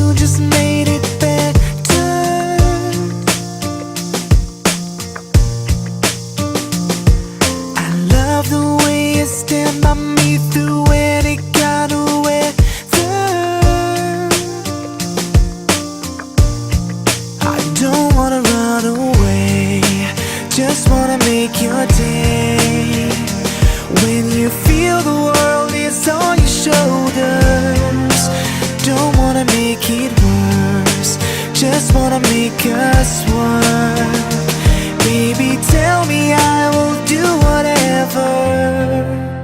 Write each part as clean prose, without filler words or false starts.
you just made it better. I love the way you stand by me through any kind of weather. I don't wanna run away, just wanna make your day. When you feel the world is on your shoulders, don't wanna make it worse, just wanna make us one. Baby, tell me I will do whatever.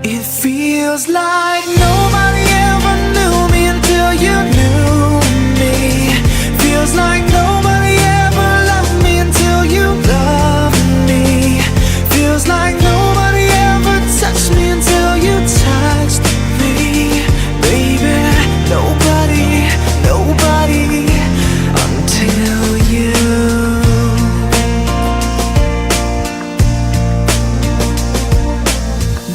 It feels like nobody ever knew me until you knew me. Feels like nobody ever loved me until you loved me. Feels like nobody ever touched me until you touched me. Baby, nobody, nobody until you.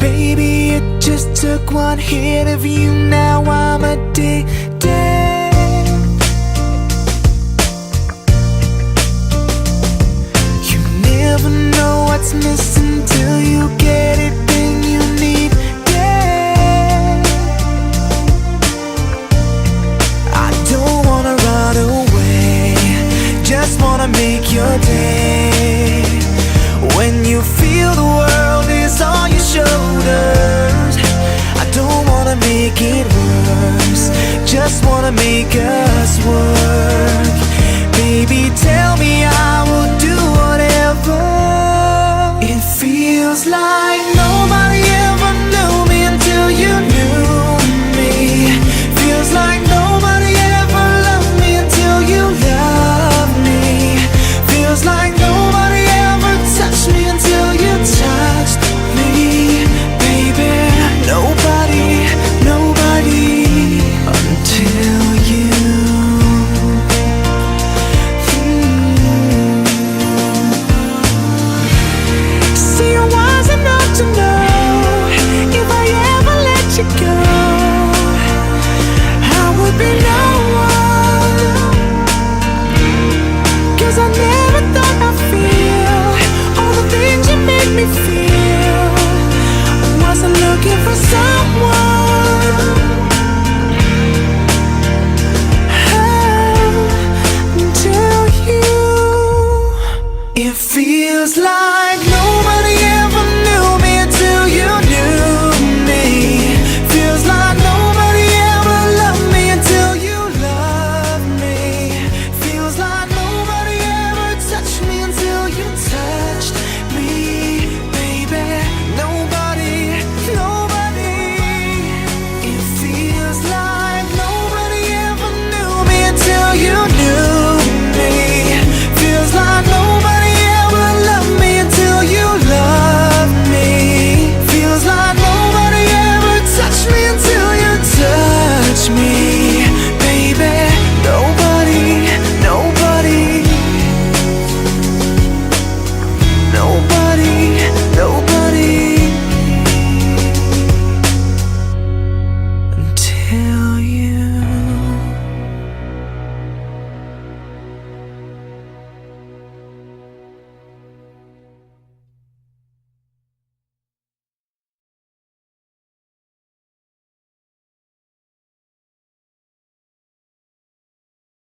Baby, it just took one hit of you, now I'm addicted. You never know what's missing till you get it, then you need it. I don't wanna run away, just wanna make your day. When you feel the world is on your shoulders, I don't wanna make it worse, just wanna make us work. Baby, tell me I will do whatever. It feels like